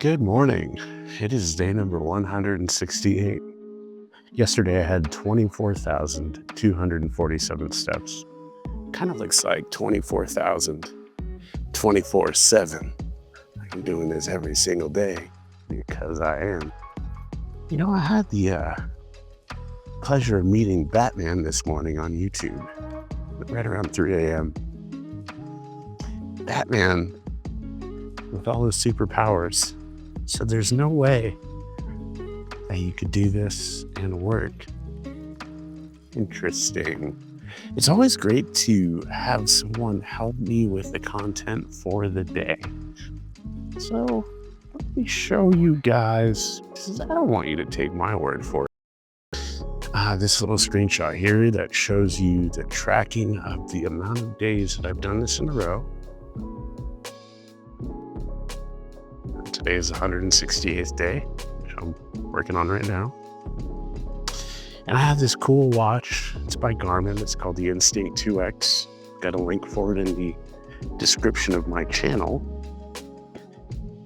Good morning. It is day number 168. Yesterday I had 24,247 steps. Kind of looks like 24,000, 24/7. I'm doing this every single day because I am. I had the pleasure of meeting Batman this morning on YouTube, right around 3 a.m. Batman, with all his superpowers, said there's no way that you could do this and work. Interesting. It's always great to have someone help me with the content for the day. So let me show you guys, because I don't want you to take my word for it. This little screenshot here that shows you the tracking of the amount of days that I've done this in a row. Today is the 168th day, which I'm working on right now. And I have this cool watch. It's by Garmin. It's called the Instinct 2X. Got a link for it in the description of my channel.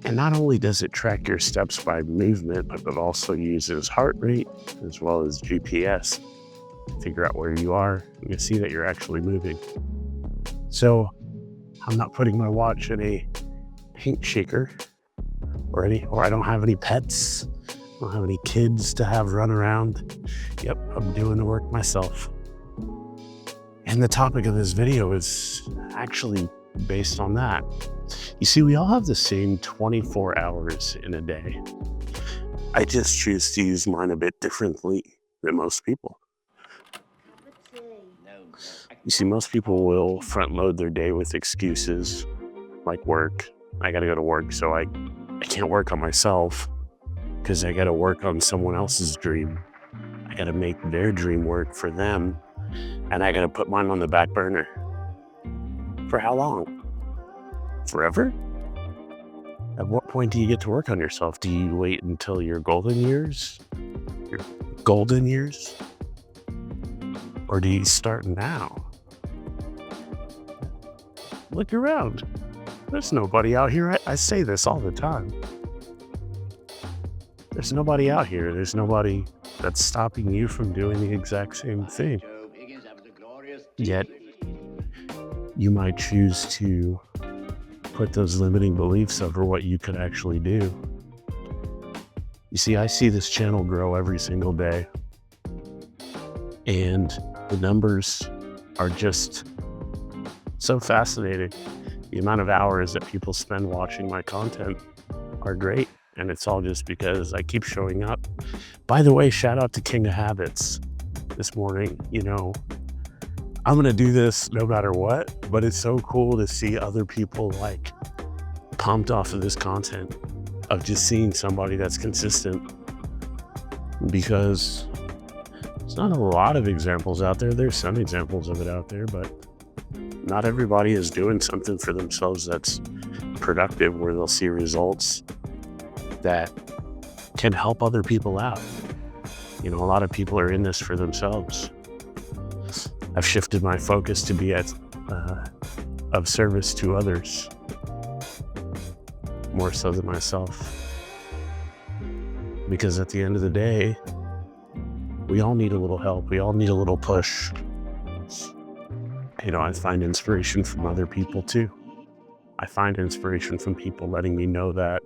And not only does it track your steps by movement, but it also uses heart rate as well as GPS to figure out where you are. You can see that you're actually moving. So I'm not putting my watch in a paint shaker or I don't have any pets. I don't have any kids to have run around. Yep, I'm doing the work myself. And the topic of this video is actually based on that. You see, we all have the same 24 hours in a day. I just choose to use mine a bit differently than most people. You see, most people will front load their day with excuses like work. I gotta go to work, so I can't work on myself because I gotta work on someone else's dream. I gotta make their dream work for them, and I gotta put mine on the back burner. For how long? Forever? At what point do you get to work on yourself? Do you wait until your golden years? Your golden years? Or do you start now? Look around. There's nobody out here. I say this all the time. There's nobody out here. There's nobody that's stopping you from doing the exact same thing. Yet, you might choose to put those limiting beliefs over what you could actually do. You see, I see this channel grow every single day, and the numbers are just so fascinating. The amount of hours that people spend watching my content are great, and it's all just because I keep showing up. By the way, shout out to King of Habits this morning. I'm gonna do this no matter what, but it's so cool to see other people like pumped off of this content, of just seeing somebody that's consistent, because there's not a lot of examples out there. There's some examples of it out there, but not everybody is doing something for themselves that's productive, where they'll see results that can help other people out. A lot of people are in this for themselves. I've shifted my focus to be of service to others, more so than myself. Because at the end of the day, we all need a little help. We all need a little push. I find inspiration from other people too. I find inspiration from people letting me know that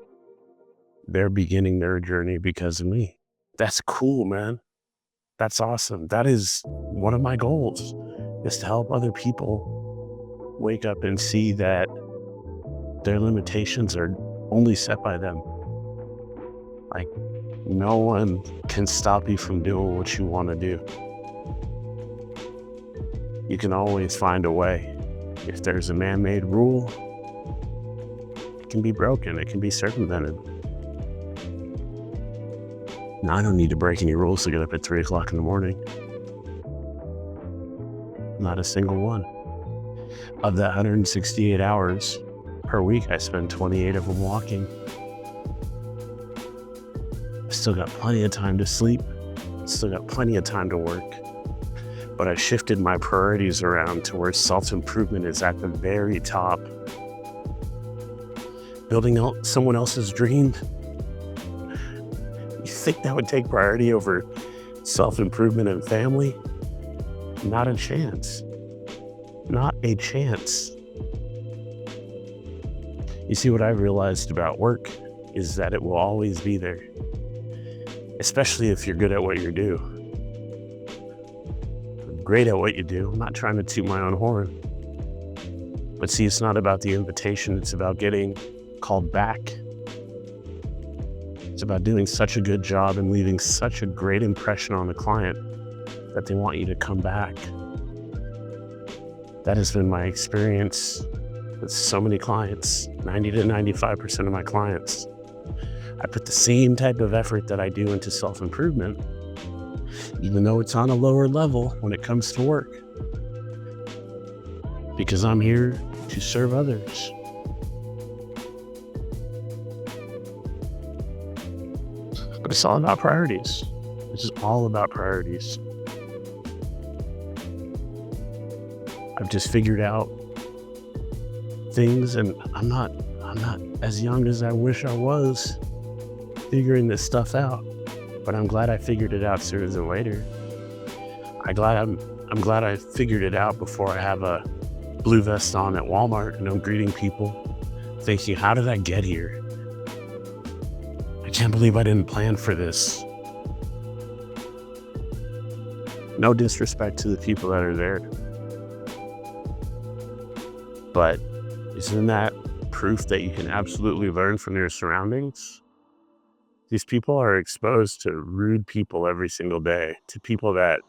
they're beginning their journey because of me. That's cool, man. That's awesome. That is one of my goals, is to help other people wake up and see that their limitations are only set by them. Like, no one can stop you from doing what you want to do. You can always find a way. If there's a man-made rule, it can be broken. It can be circumvented. Now, I don't need to break any rules to get up at 3 o'clock in the morning. Not a single one. Of that 168 hours per week, I spend 28 of them walking. I've still got plenty of time to sleep. Still got plenty of time to work. But I shifted my priorities around to where self-improvement is at the very top. Building out someone else's dream think that would take priority over self-improvement and family? Not a chance. Not a chance. You see, what I've realized about work is that it will always be there, especially if you're good at what you do. I'm great at what you do. I'm not trying to toot my own horn. But see, it's not about the invitation. It's about getting called back. It's about doing such a good job and leaving such a great impression on the client that they want you to come back. That has been my experience with so many clients, 90 to 95% of my clients. I put the same type of effort that I do into self-improvement, even though it's on a lower level when it comes to work, because I'm here to serve others. But it's all about priorities. It's just all about priorities. I've just figured out things, and I'm not as young as I wish I was figuring this stuff out, but I'm glad I figured it out sooner than later. I'm glad I figured it out before I have a blue vest on at Walmart and I'm greeting people thinking, how did I get here? I can't believe I didn't plan for this. No disrespect to the people that are there, but isn't that proof that you can absolutely learn from your surroundings? These people are exposed to rude people every single day, to people that,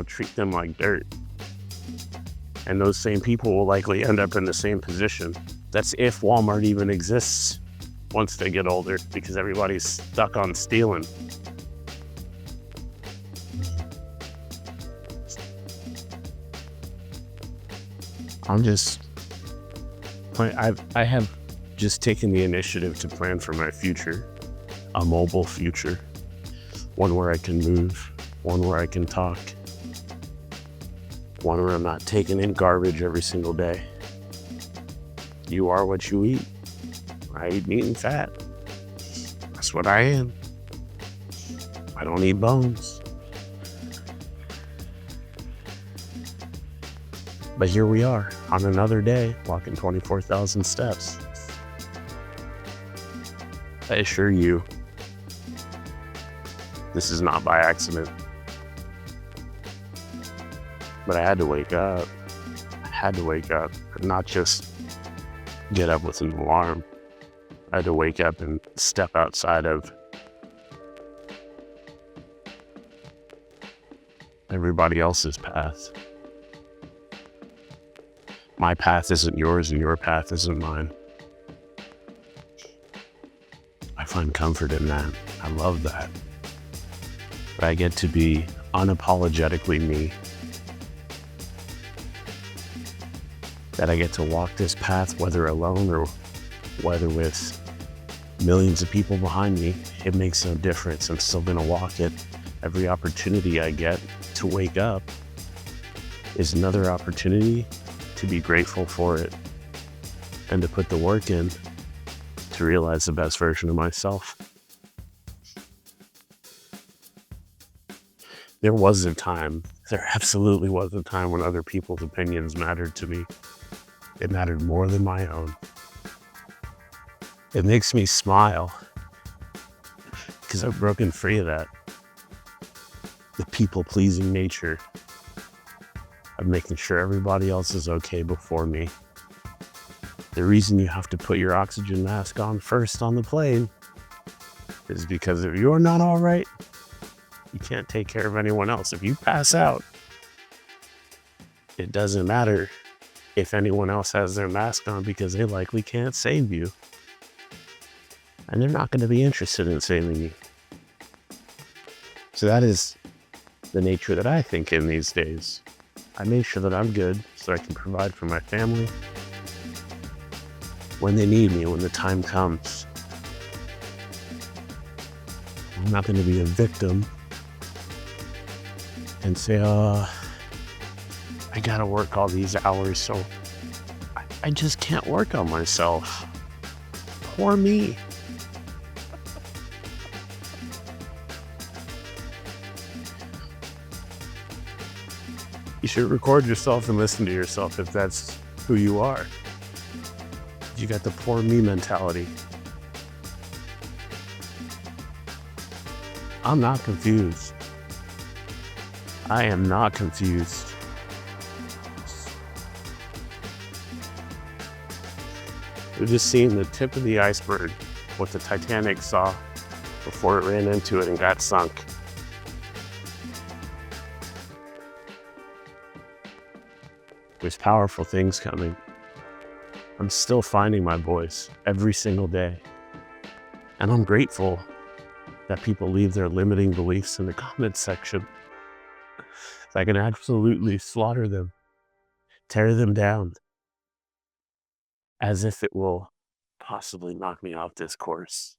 treat them like dirt. And those same people will likely end up in the same position. That's if Walmart even exists once they get older, because everybody's stuck on stealing. I have just taken the initiative to plan for my future, a mobile future, one where I can move, one where I can talk, one where I'm not taking in garbage every single day. You are what you eat. I eat meat and fat. That's what I am. I don't eat bones. But here we are on another day, walking 24,000 steps. I assure you, this is not by accident. But I had to wake up. And not just get up with an alarm. I had to wake up and step outside of everybody else's path. My path isn't yours and your path isn't mine. I find comfort in that. I love that. But I get to be unapologetically me. That I get to walk this path, whether alone or whether with millions of people behind me. It makes no difference. I'm still gonna walk it. Every opportunity I get to wake up is another opportunity to be grateful for it and to put the work in to realize the best version of myself. There absolutely was a time when other people's opinions mattered to me. It mattered more than my own. It makes me smile because I've broken free of that. The people-pleasing nature of making sure everybody else is okay before me. The reason you have to put your oxygen mask on first on the plane is because if you're not all right, you can't take care of anyone else. If you pass out, it doesn't matter if anyone else has their mask on because they likely can't save you. And they're not going to be interested in saving you. So that is the nature that I think in these days. I make sure that I'm good so I can provide for my family when they need me, when the time comes. I'm not going to be a victim and say, I gotta work all these hours, so I just can't work on myself. Poor me. should record yourself and listen to yourself if that's who you are. You got the poor me mentality. I'm not confused. I am not confused. We're just seeing the tip of the iceberg, what the Titanic saw before it ran into it and got sunk. There's powerful things coming. I'm still finding my voice every single day. And I'm grateful that people leave their limiting beliefs in the comments section. I can absolutely slaughter them, tear them down, as if it will possibly knock me off this course.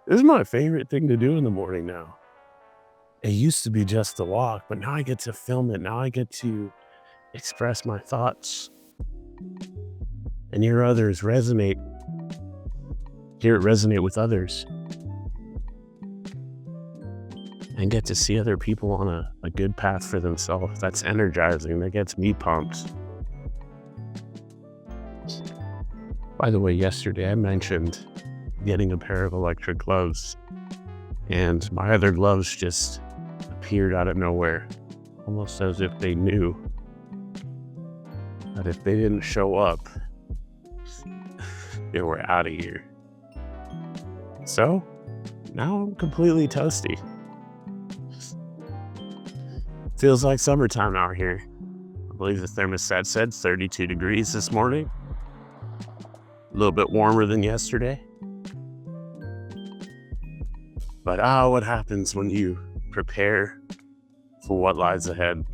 This is my favorite thing to do in the morning now. It used to be just the walk, but now I get to film it. Now I get to express my thoughts and hear it resonate with others, and get to see other people on a good path for themselves. That's energizing. That gets me pumped. By the way, yesterday I mentioned getting a pair of electric gloves, and my other gloves just appeared out of nowhere, almost as if they knew that if they didn't show up, they were out of here. So now I'm completely toasty. Feels like summertime out here. I believe the thermostat said 32 degrees this morning. A little bit warmer than yesterday. But what happens when you prepare for what lies ahead?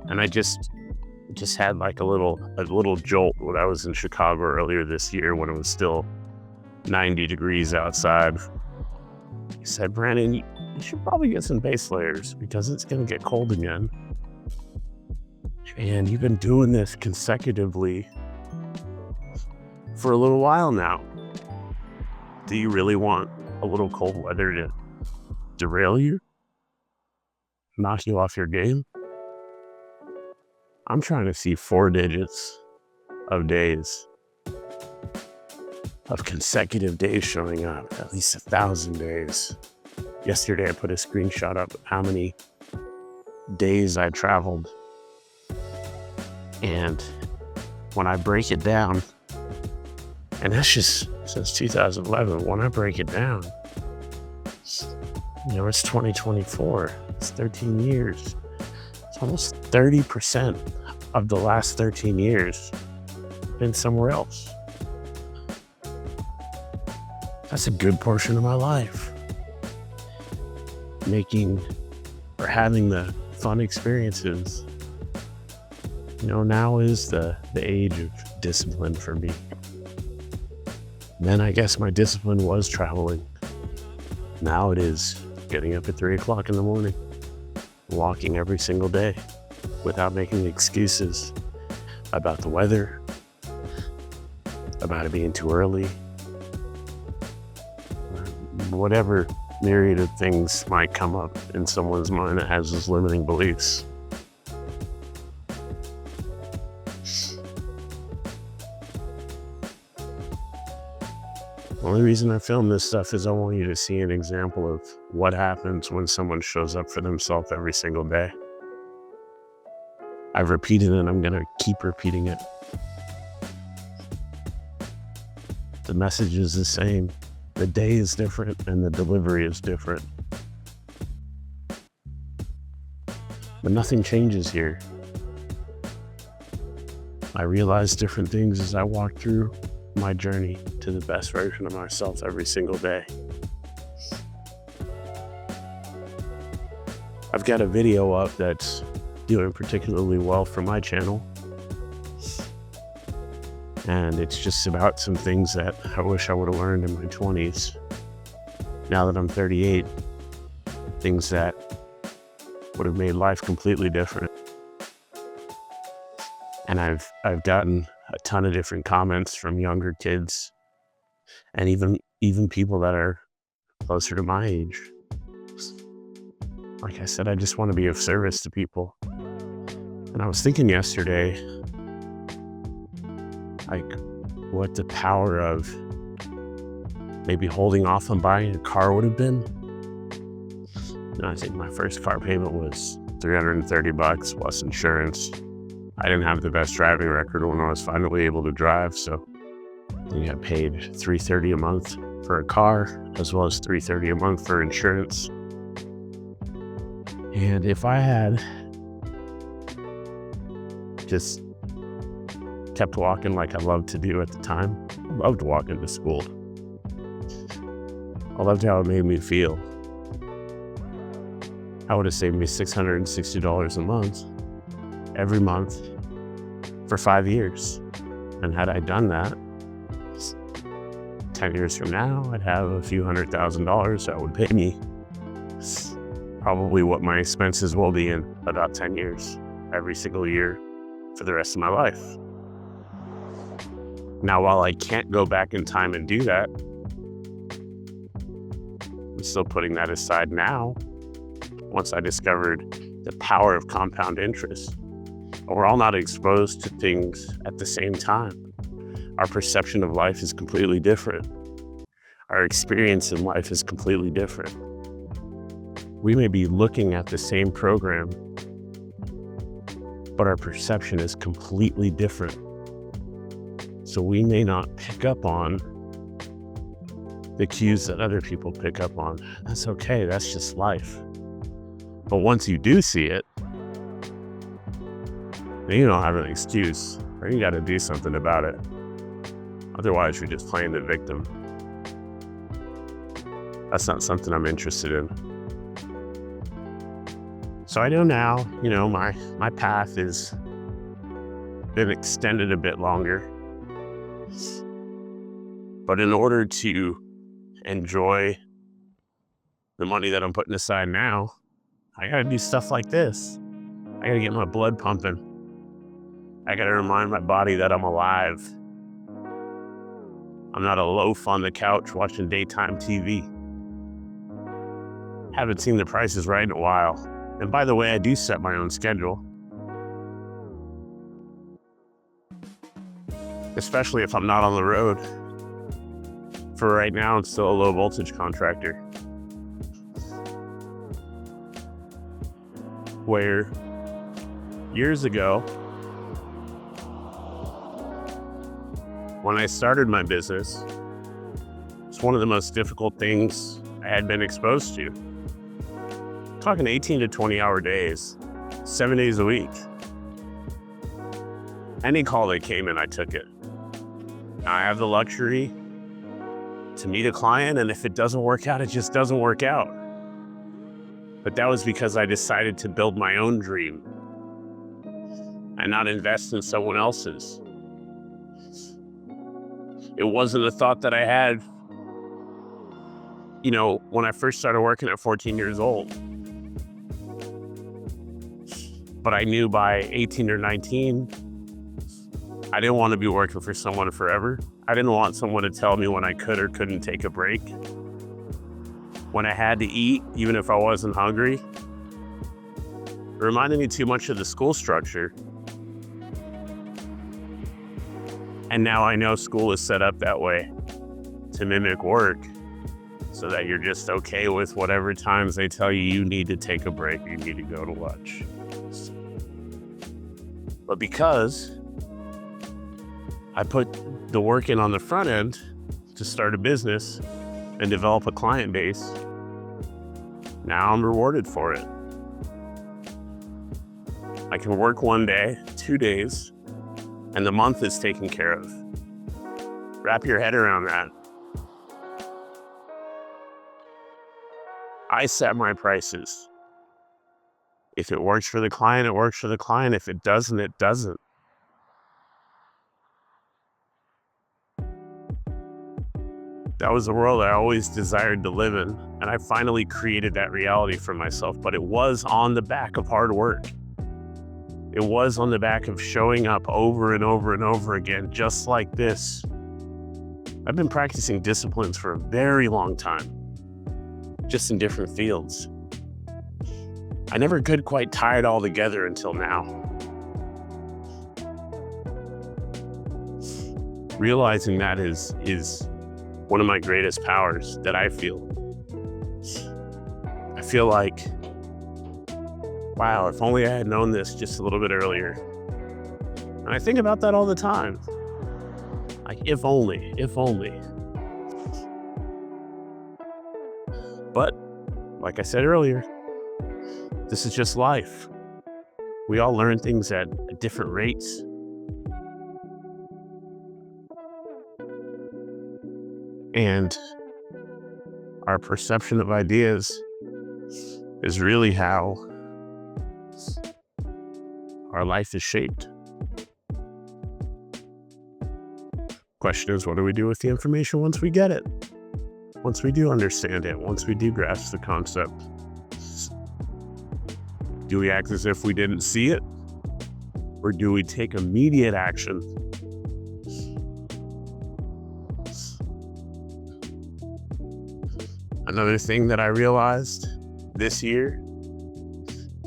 And I just had like a little jolt when I was in Chicago earlier this year when it was still 90 degrees outside. He said, Brandon, you should probably get some base layers because it's going to get cold again. And you've been doing this consecutively for a little while now. Do you really want a little cold weather to derail you? Knock you off your game? I'm trying to see 4 digits of days, of consecutive days showing up, at least 1,000 days. Yesterday I put a screenshot up of how many days I traveled. And when I break it down, and that's just since 2011, when I break it down, it's 2024, it's 13 years. It's almost 30% of the last 13 years been somewhere else. That's a good portion of my life. Making or having the fun experiences. Now is the age of discipline for me. Then I guess my discipline was traveling. Now it is getting up at 3 o'clock in the morning, walking every single day without making excuses about the weather, about it being too early, whatever myriad of things might come up in someone's mind that has those limiting beliefs. The only reason I film this stuff is I want you to see an example of what happens when someone shows up for themselves every single day. I've repeated it and I'm going to keep repeating it. The message is the same. The day is different and the delivery is different. But nothing changes here. I realize different things as I walk through my journey to the best version of myself every single day. I've got a video up that's doing particularly well for my channel. And it's just about some things that I wish I would have learned in my 20s. Now that I'm 38, things that would have made life completely different. And I've gotten a ton of different comments from younger kids and even people that are closer to my age. like I said, I just want to be of service to people. And I was thinking yesterday, like, what the power of maybe holding off on buying a car would have been. I think my first car payment was $330 plus insurance. I didn't have the best driving record when I was finally able to drive, so I got paid $330 a month for a car, as well as $330 a month for insurance. And if I had just kept walking like I loved to do at the time, I loved walking to school. I loved how it made me feel. I would have saved me $660 a month, every month, for 5 years. And had I done that, 10 years from now, I'd have a few $100,000 that would pay me probably what my expenses will be in about 10 years, every single year for the rest of my life. Now, while I can't go back in time and do that, I'm still putting that aside now. Once I discovered the power of compound interest, we're all not exposed to things at the same time. Our perception of life is completely different. Our experience in life is completely different. We may be looking at the same program, but our perception is completely different. So we may not pick up on the cues that other people pick up on. That's okay, that's just life. But once you do see it, then you don't have an excuse, or you got to do something about it. Otherwise, you're just playing the victim. That's not something I'm interested in. So I know now, my path has been extended a bit longer. But in order to enjoy the money that I'm putting aside now, I gotta do stuff like this. I gotta get my blood pumping. I gotta remind my body that I'm alive. I'm not a loaf on the couch watching daytime TV. Haven't seen The Price is Right in a while. And by the way, I do set my own schedule. Especially if I'm not on the road. For right now, I'm still a low voltage contractor. Where years ago, when I started my business, it's one of the most difficult things I had been exposed to. I'm talking 18 to 20 hour days, 7 days a week. Any call that came in, I took it. Now I have the luxury to meet a client, and if it doesn't work out, it just doesn't work out. But that was because I decided to build my own dream and not invest in someone else's. It wasn't a thought that I had, when I first started working at 14 years old. But I knew by 18 or 19, I didn't want to be working for someone forever. I didn't want someone to tell me when I could or couldn't take a break. When I had to eat, even if I wasn't hungry. It reminded me too much of the school structure. And now I know school is set up that way to mimic work, so that you're just okay with whatever times they tell you need to take a break, you need to go to lunch. But because I put the work in on the front end to start a business and develop a client base, now I'm rewarded for it. I can work 1 day, 2 days, and the month is taken care of. Wrap your head around that. I set my prices. If it works for the client, it works for the client. If it doesn't, it doesn't. That was the world I always desired to live in, and I finally created that reality for myself, but it was on the back of hard work. It was on the back of showing up over and over and over again, just like this. I've been practicing disciplines for a very long time, just in different fields. I never could quite tie it all together until now. Realizing that is one of my greatest powers that I feel. I feel like, wow, if only I had known this just a little bit earlier. And I think about that all the time. Like, if only. But, like I said earlier, this is just life. We all learn things at different rates. And our perception of ideas is really how our life is shaped. Question is, what do we do with the information once we get it? Once we do understand it, once we do grasp the concept? Do we act as if we didn't see it? Or do we take immediate action? Another thing that I realized this year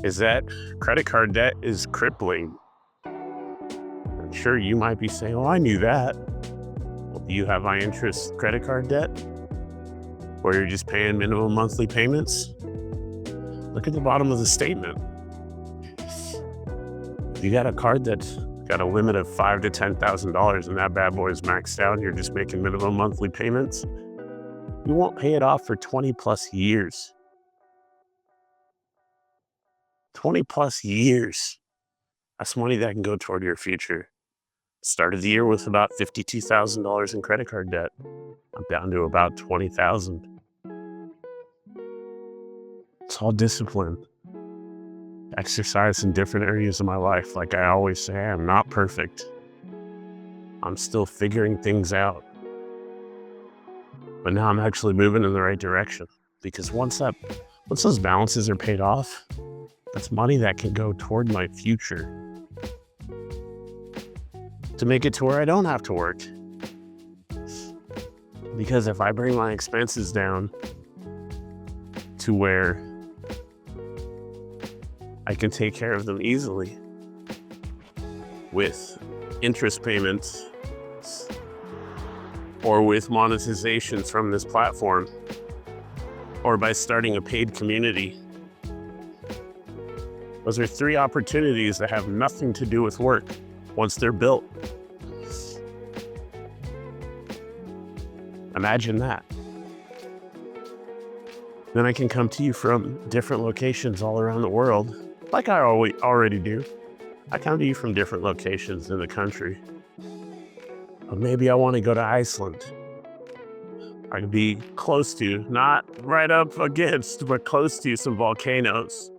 is that credit card debt is crippling. I'm sure you might be saying, oh, I knew that. Well, do you have high interest credit card debt where you're just paying minimum monthly payments? Look at the bottom of the statement. If you got a card that's got a limit of $5,000 to $10,000 and that bad boy is maxed out and you're just making minimum monthly payments, you won't pay it off for 20 plus years. 20 plus years. That's money that can go toward your future. Started the year with about $52,000 in credit card debt. I'm down to about $20,000. It's all discipline. Exercise in different areas of my life. Like I always say, I'm not perfect. I'm still figuring things out. But now I'm actually moving in the right direction, because once those balances are paid off, that's money that can go toward my future to make it to where I don't have to work. Because if I bring my expenses down to where I can take care of them easily with interest payments or with monetizations from this platform, or by starting a paid community. Those are 3 opportunities that have nothing to do with work once they're built. Imagine that. Then I can come to you from different locations all around the world, like I already do. I come to you from different locations in the country. But maybe I want to go to Iceland. I could be close to, not right up against, but close to some volcanoes,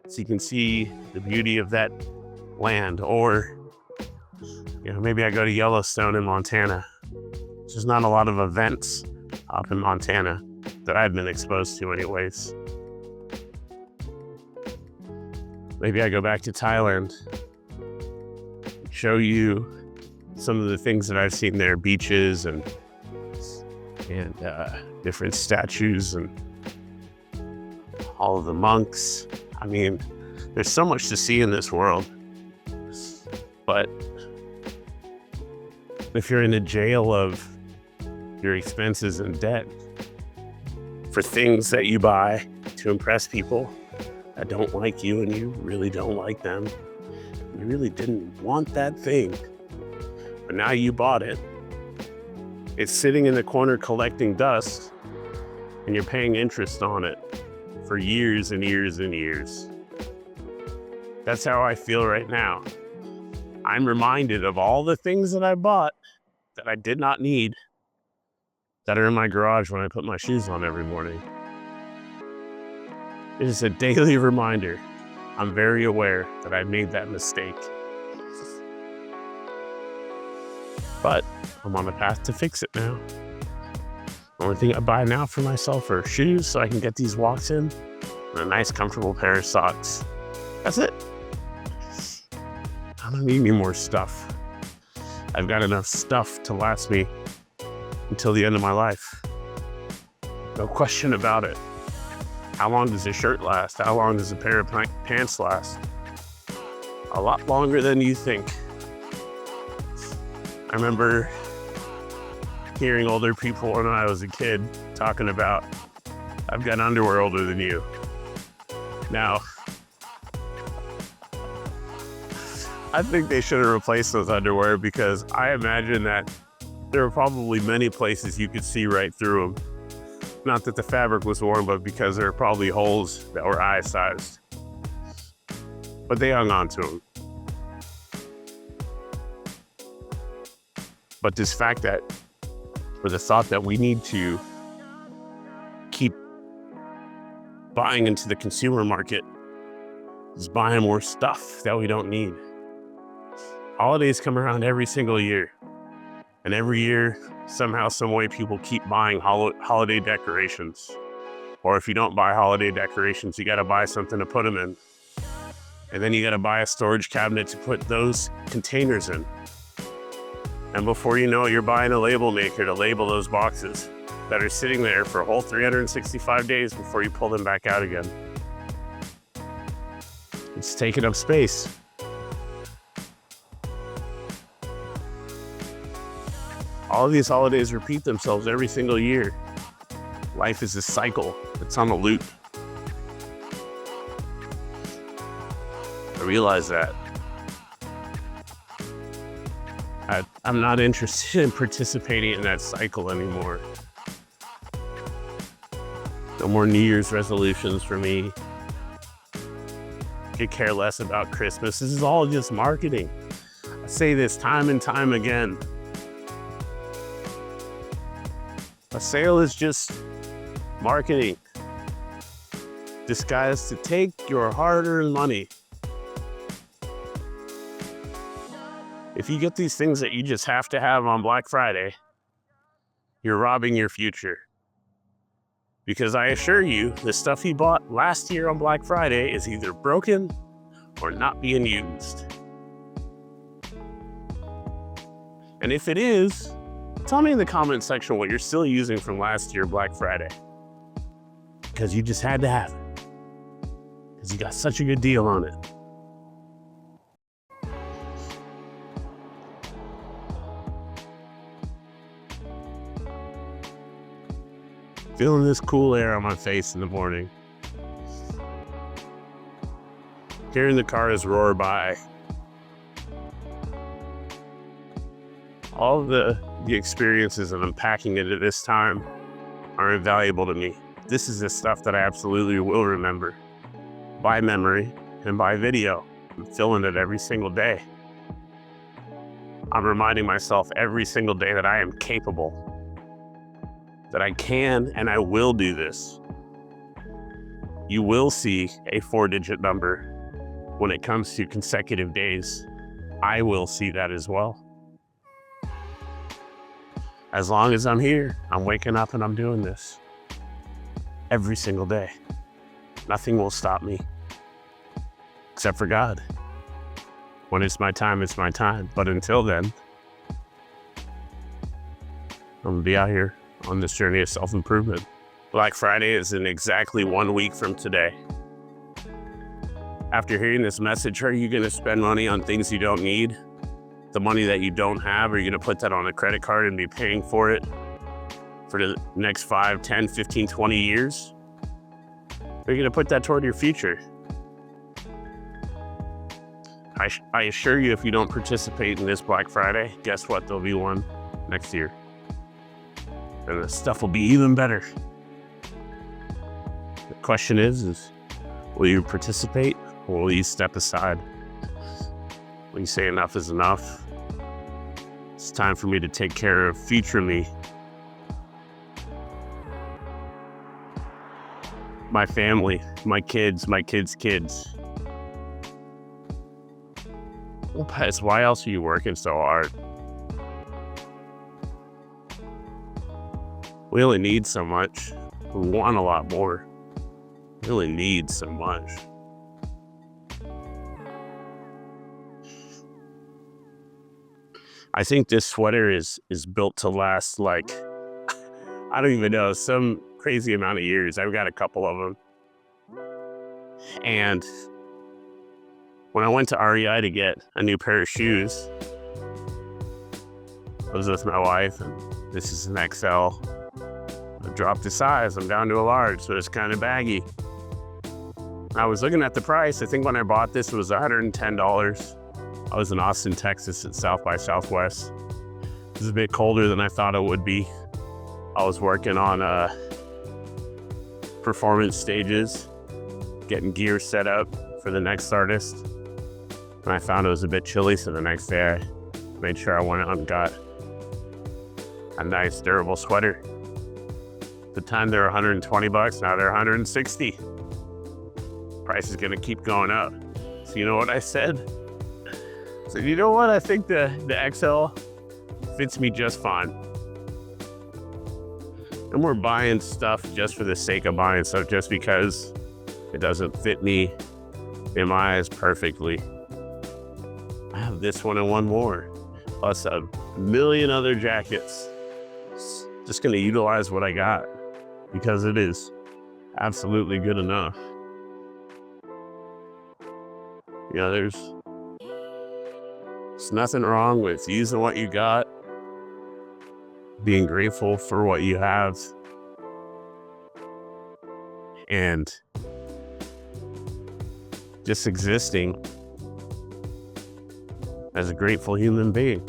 so you can see the beauty of that land. Or, maybe I go to Yellowstone in Montana. There's not a lot of events up in Montana that I've been exposed to anyways. Maybe I go back to Thailand, show you some of the things that I've seen there, beaches and different statues and all of the monks. I mean, there's so much to see in this world. But if you're in a jail of your expenses and debt for things that you buy to impress people that don't like you and you really don't like them, you really didn't want that thing, but now you bought it. It's sitting in the corner collecting dust, and you're paying interest on it for years and years and years. That's how I feel right now. I'm reminded of all the things that I bought that I did not need, that are in my garage when I put my shoes on every morning. It is a daily reminder. I'm very aware that I made that mistake. But I'm on the path to fix it now. The only thing I buy now for myself are shoes so I can get these walks in, and a nice comfortable pair of socks. That's it. I don't need any more stuff. I've got enough stuff to last me until the end of my life. No question about it. How long does a shirt last? How long does a pair of pants last? A lot longer than you think. I remember hearing older people when I was a kid talking about, I've got underwear older than you. Now, I think they should have replaced those underwear, because I imagine that there are probably many places you could see right through them. Not that the fabric was worn, but because there are probably holes that were eye-sized. But they hung on to them. But this fact that, or the thought that we need to keep buying into the consumer market is buying more stuff that we don't need. Holidays come around every single year. And every year, somehow, some way, people keep buying holiday decorations. Or if you don't buy holiday decorations, you gotta buy something to put them in. And then you gotta buy a storage cabinet to put those containers in. And before you know it, you're buying a label maker to label those boxes that are sitting there for a whole 365 days before you pull them back out again. It's taking up space. All of these holidays repeat themselves every single year. Life is a cycle. It's on a loop. I realize that. I'm not interested in participating in that cycle anymore. No more New Year's resolutions for me. Could care less about Christmas. This is all just marketing. I say this time and time again. A sale is just marketing disguised to take your hard-earned money. If you get these things that you just have to have on Black Friday, you're robbing your future. Because I assure you, the stuff you bought last year on Black Friday is either broken or not being used. And if it is, tell me in the comment section what you're still using from last year Black Friday. Because you just had to have it. Because you got such a good deal on it. Feeling this cool air on my face in the morning. Hearing the cars roar by. All of the experiences that I'm packing into this time are invaluable to me. This is the stuff that I absolutely will remember. By memory and by video. I'm feeling it every single day. I'm reminding myself every single day that I am capable. That I can and I will do this. You will see a 4-digit number when it comes to consecutive days. I will see that as well. As long as I'm here, I'm waking up and I'm doing this. Every single day. Nothing will stop me. Except for God. When it's my time, it's my time. But until then, I'm gonna be out here on this journey of self-improvement. Black Friday is in exactly 1 week from today. After hearing this message, are you gonna spend money on things you don't need? The money that you don't have, are you gonna put that on a credit card and be paying for it for the next 5, 10, 15, 20 years? Or are you gonna put that toward your future? I assure you, if you don't participate in this Black Friday, guess what? There'll be one next year. And the stuff will be even better. The question is will you participate or will you step aside? Will you say enough is enough? It's time for me to take care of future me. My family, my kids' kids. Well, Pez, why else are you working so hard? We only need so much. We want a lot more. We only need so much. I think this sweater is built to last like, I don't even know, some crazy amount of years. I've got a couple of them. And when I went to REI to get a new pair of shoes, I was with my wife, and this is an XL. I dropped the size, I'm down to a large, so it's kind of baggy. I was looking at the price. I think when I bought this, it was $110. I was in Austin, Texas at South by Southwest. It was a bit colder than I thought it would be. I was working on performance stages, getting gear set up for the next artist. And I found it was a bit chilly, so the next day I made sure I went out and got a nice durable sweater. At the time they were $120, now they're $160. Price is gonna keep going up. So you know what I said? So you know what? I think the XL fits me just fine. And we're buying stuff just for the sake of buying stuff, just because it doesn't fit me in my eyes perfectly. I have this one and one more, plus a million other jackets. Just gonna utilize what I got because it is absolutely good enough. You know, there's nothing wrong with using what you got, being grateful for what you have, and just existing as a grateful human being.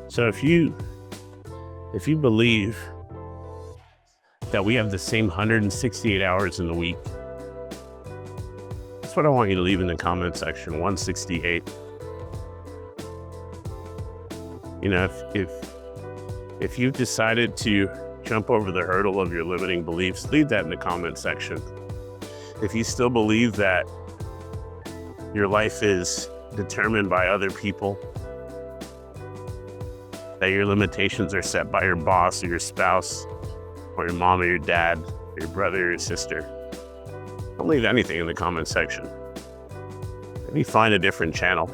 So if you believe that we have the same 168 hours in the week, that's what I want you to leave in the comment section, 168. You know, if you've decided to jump over the hurdle of your limiting beliefs, leave that in the comment section. If you still believe that your life is determined by other people, that your limitations are set by your boss or your spouse or your mom or your dad or your brother or your sister, don't leave anything in the comment section. Maybe find a different channel.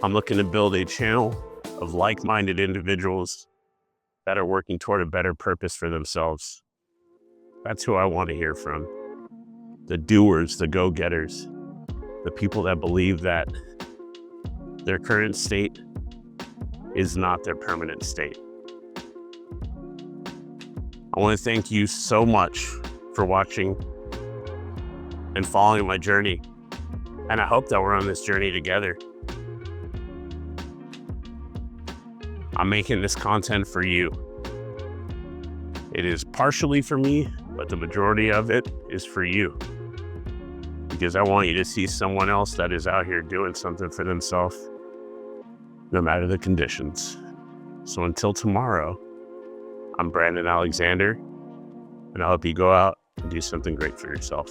I'm looking to build a channel of like-minded individuals that are working toward a better purpose for themselves. That's who I want to hear from. The doers, the go-getters, the people that believe that their current state is not their permanent state. I want to thank you so much for watching and following my journey. And I hope that we're on this journey together. I'm making this content for you. It is partially for me, but the majority of it is for you. Because I want you to see someone else that is out here doing something for themselves, no matter the conditions. So until tomorrow, I'm Brandon Alexander, and I hope you go out and do something great for yourself.